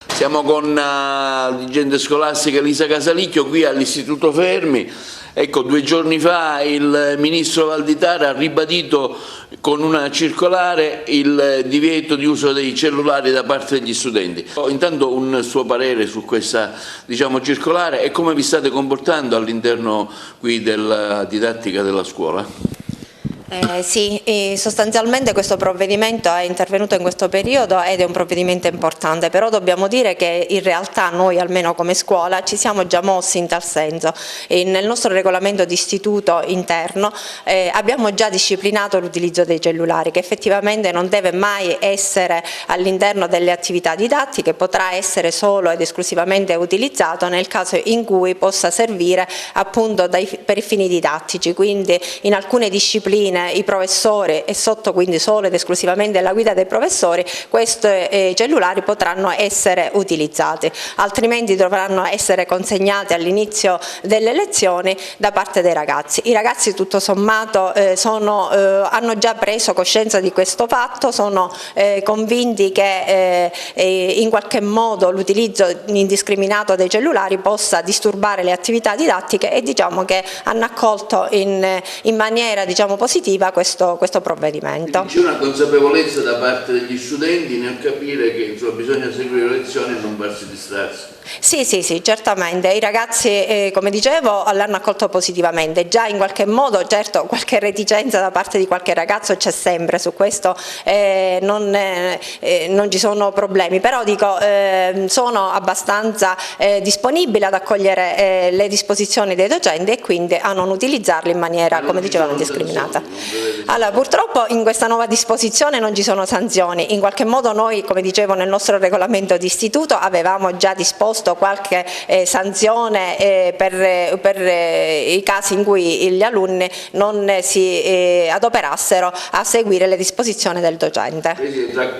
Siamo con la dirigente scolastica Elisa Casalicchio qui all'Istituto Fermi. Ecco, 2 giorni fa il ministro Valditara ha ribadito con una circolare il divieto di uso dei cellulari da parte degli studenti. Intanto un suo parere su questa circolare e come vi state comportando all'interno qui della didattica della scuola? Sì, sostanzialmente questo provvedimento è intervenuto in questo periodo ed è un provvedimento importante, però dobbiamo dire che in realtà noi, almeno come scuola, ci siamo già mossi in tal senso. Nel nostro regolamento di istituto interno abbiamo già disciplinato l'utilizzo dei cellulari, che effettivamente non deve mai essere all'interno delle attività didattiche, potrà essere solo ed esclusivamente utilizzato nel caso in cui possa servire appunto per i fini didattici, quindi in alcune discipline i professori e sotto quindi solo ed esclusivamente la guida dei professori questi cellulari potranno essere utilizzati, altrimenti dovranno essere consegnati all'inizio delle lezioni da parte dei ragazzi. I ragazzi tutto sommato hanno già preso coscienza di questo fatto, sono convinti che in qualche modo l'utilizzo indiscriminato dei cellulari possa disturbare le attività didattiche e diciamo che hanno accolto in maniera positiva questo provvedimento. C'è una consapevolezza da parte degli studenti nel capire che bisogna seguire le lezioni e non farsi distrarsi? Sì, certamente. I ragazzi, come dicevo, l'hanno accolto positivamente. Già in qualche modo, certo, qualche reticenza da parte di qualche ragazzo c'è sempre, su questo non ci sono problemi, però dico, sono abbastanza disponibili ad accogliere le disposizioni dei docenti e quindi a non utilizzarli in maniera, come dicevo, indiscriminata. Allora, purtroppo in questa nuova disposizione non ci sono sanzioni. In qualche modo noi, come dicevo, nel nostro regolamento di istituto avevamo già disposto qualche sanzione per i casi in cui gli alunni non si adoperassero a seguire le disposizioni del docente.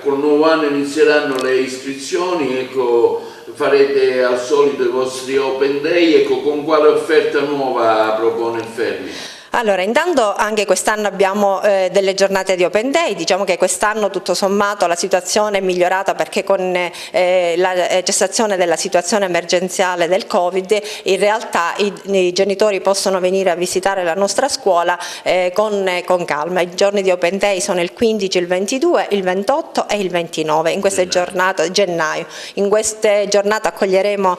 Col nuovo anno inizieranno le iscrizioni, ecco, farete al solito i vostri Open Day, ecco, con quale offerta nuova propone il Fermi? Allora, intanto anche quest'anno abbiamo delle giornate di Open Day, diciamo che quest'anno tutto sommato la situazione è migliorata perché con la cessazione della situazione emergenziale del Covid in realtà i genitori possono venire a visitare la nostra scuola con calma. I giorni di Open Day sono il 15, il 22, il 28 e il 29, in queste giornate, gennaio. In queste giornate accoglieremo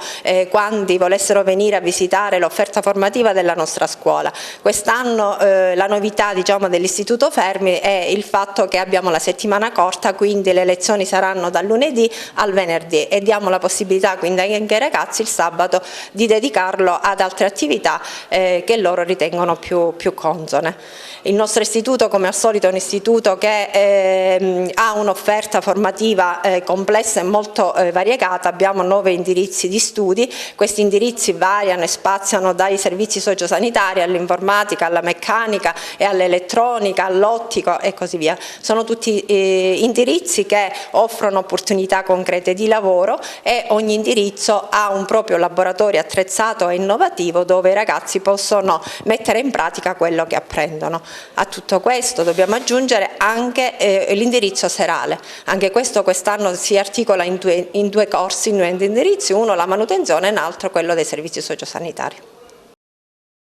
quanti volessero venire a visitare l'offerta formativa della nostra scuola. Quest'anno la novità dell'Istituto Fermi è il fatto che abbiamo la settimana corta, quindi le lezioni saranno dal lunedì al venerdì e diamo la possibilità quindi anche ai ragazzi il sabato di dedicarlo ad altre attività che loro ritengono più consone. Il nostro istituto, come al solito, è un istituto che ha un'offerta formativa complessa e molto variegata. Abbiamo 9 indirizzi di studi, questi indirizzi variano e spaziano dai servizi sociosanitari all'informatica, alla meccanica e all'elettronica, all'ottico e così via. Sono tutti indirizzi che offrono opportunità concrete di lavoro e ogni indirizzo ha un proprio laboratorio attrezzato e innovativo dove i ragazzi possono mettere in pratica quello che apprendono. A tutto questo dobbiamo aggiungere anche l'indirizzo serale. Anche questo quest'anno si articola in due corsi, in due indirizzi, uno la manutenzione e l'altro quello dei servizi sociosanitari.